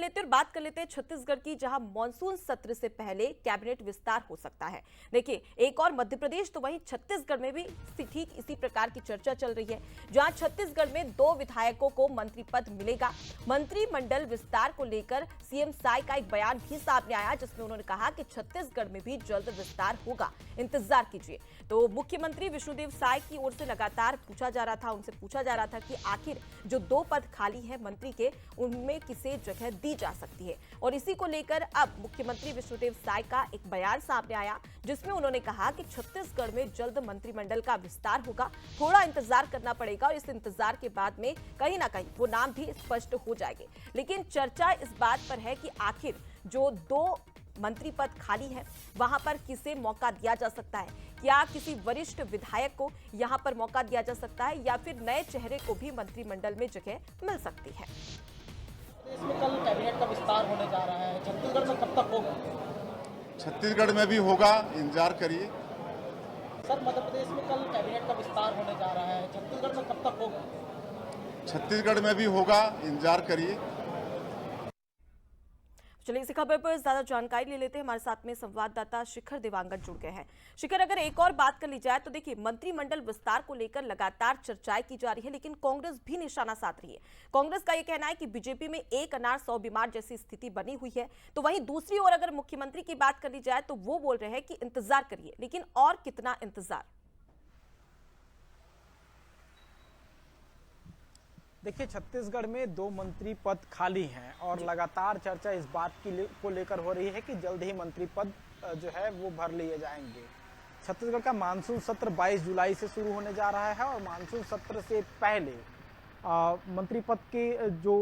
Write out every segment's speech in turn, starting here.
लेते हैं और बात कर लेते हैं छत्तीसगढ़ की, जहां मॉनसून सत्र से पहले कैबिनेट विस्तार हो सकता है। देखिए, एक और मध्य प्रदेश तो वहीं छत्तीसगढ़ में भी ठीक इसी प्रकार की चर्चा चल रही है, जहां छत्तीसगढ़ में 2 विधायकों को मंत्री पद मिलेगा। मंत्रिमंडल विस्तार को लेकर सीएम साय का एक बयान भी सामने आया, जिसमें उन्होंने कहा कि छत्तीसगढ़ में भी जल्द विस्तार होगा, इंतजार कीजिए। तो मुख्यमंत्री विष्णुदेव साय की ओर से लगातार उनसे पूछा जा रहा था कि आखिर जो 2 पद खाली है मंत्री के, उनमें किसे जगह दी जा सकती है। और इसी को लेकर अब मुख्यमंत्री विष्णुदेव साय का एक बयान सामने आया, जिसमें उन्होंने कहा कि छत्तीसगढ़ में जल्द मंत्रिमंडल का विस्तार होगा, थोड़ा इंतजार करना पड़ेगा और इस इंतजार के बाद में कहीं ना कहीं वो नाम भी स्पष्ट हो जाएंगे। लेकिन चर्चा इस बात पर है कि आखिर जो 2 मंत्री पद खाली है, वहां पर किसे मौका दिया जा सकता है। क्या किसी वरिष्ठ विधायक को यहां पर मौका दिया जा सकता है, या फिर नए चेहरे को भी मंत्रिमंडल में जगह मिल सकती है। इसमें कल कैबिनेट का विस्तार होने जा रहा है, छत्तीसगढ़ में कब तक होगा? छत्तीसगढ़ में भी होगा, इंतजार करिए। सर, मध्य प्रदेश में कल कैबिनेट का विस्तार होने जा रहा है, छत्तीसगढ़ में कब तक होगा? छत्तीसगढ़ में भी होगा, इंतजार करिए। चलिए, इसी खबर पर ज्यादा जानकारी ले लेते हैं। हमारे साथ में संवाददाता शिखर देवांगन जुड़ गए हैं। शिखर, अगर एक और बात कर ली जाए तो देखिए, मंत्रिमंडल विस्तार को लेकर लगातार चर्चाएं की जा रही है, लेकिन कांग्रेस भी निशाना साध रही है। कांग्रेस का यह कहना है कि बीजेपी में एक अनार 100 बीमार जैसी स्थिति बनी हुई है। तो वहीं दूसरी ओर अगर मुख्यमंत्री की बात कर ली जाए तो वो बोल रहे हैं कि इंतजार करिए, लेकिन और कितना इंतजार। देखिए, छत्तीसगढ़ में 2 मंत्री पद खाली हैं और लगातार चर्चा इस बात को लेकर हो रही है कि जल्द ही मंत्री पद जो है वो भर लिए जाएंगे। छत्तीसगढ़ का मानसून सत्र 22 जुलाई से शुरू होने जा रहा है और मानसून सत्र से पहले मंत्री पद के जो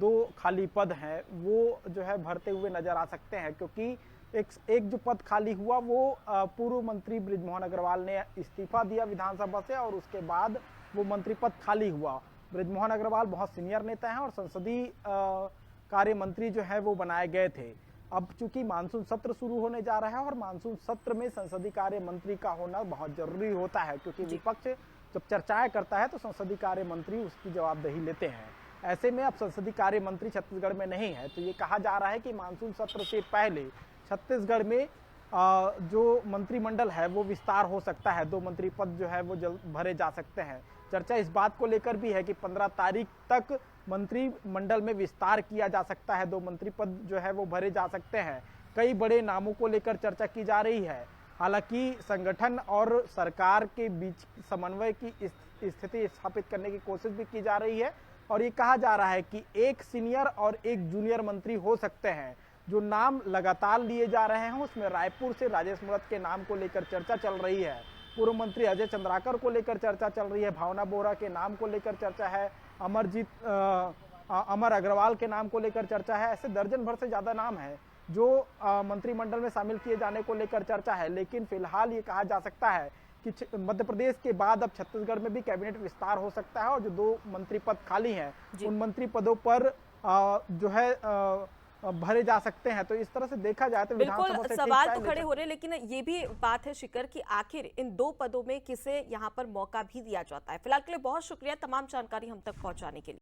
2 खाली पद हैं वो जो है भरते हुए नजर आ सकते हैं, क्योंकि एक जो पद खाली हुआ वो पूर्व मंत्री बृजमोहन अग्रवाल ने इस्तीफा दिया विधानसभा से और उसके बाद वो मंत्री पद खाली हुआ। बृजमोहन अग्रवाल बहुत सीनियर नेता हैं और संसदीय कार्य मंत्री जो है वो बनाए गए थे। अब चूंकि मानसून सत्र शुरू होने जा रहा है और मानसून सत्र में संसदीय कार्य मंत्री का होना बहुत जरूरी होता है, क्योंकि विपक्ष जब चर्चाएं करता है तो संसदीय कार्य मंत्री उसकी जवाबदेही लेते हैं। ऐसे में अब संसदीय कार्य मंत्री छत्तीसगढ़ में नहीं है, तो ये कहा जा रहा है कि मानसून सत्र से पहले छत्तीसगढ़ में जो मंत्रिमंडल है वो विस्तार हो सकता है। 2 मंत्री पद जो है वो जल्द भरे जा सकते हैं। चर्चा इस बात को लेकर भी है कि 15 तारीख तक मंत्रिमंडल में विस्तार किया जा सकता है, 2 मंत्री पद जो है वो भरे जा सकते हैं। कई बड़े नामों को लेकर चर्चा की जा रही है। हालांकि संगठन और सरकार के बीच समन्वय की स्थिति स्थापित करने की कोशिश भी की जा रही है और ये कहा जा रहा है कि एक सीनियर और एक जूनियर मंत्री हो सकते हैं। जो नाम लगातार लिए जा रहे हैं उसमें रायपुर से राजेश मूणत के नाम को लेकर चर्चा चल रही है, पूर्व मंत्री अजय चंद्राकर को लेकर चर्चा चल रही है, भावना बोरा के नाम को लेकर चर्चा है, अमर अग्रवाल के नाम को लेकर चर्चा है। ऐसे दर्जन भर से ज्यादा नाम है जो मंत्रिमंडल में शामिल किए जाने को लेकर चर्चा है। लेकिन फिलहाल ये कहा जा सकता है कि मध्य प्रदेश के बाद अब छत्तीसगढ़ में भी कैबिनेट विस्तार हो सकता है और जो 2 मंत्री पद खाली हैं उन मंत्री पदों पर जो है भरे जा सकते हैं। तो इस तरह से देखा जाए तो बिल्कुल सवाल तो खड़े हो रहे हैं, लेकिन ये भी बात है शिखर कि आखिर इन 2 पदों में किसे यहाँ पर मौका भी दिया जाता है। फिलहाल के लिए बहुत शुक्रिया तमाम जानकारी हम तक पहुंचाने के लिए।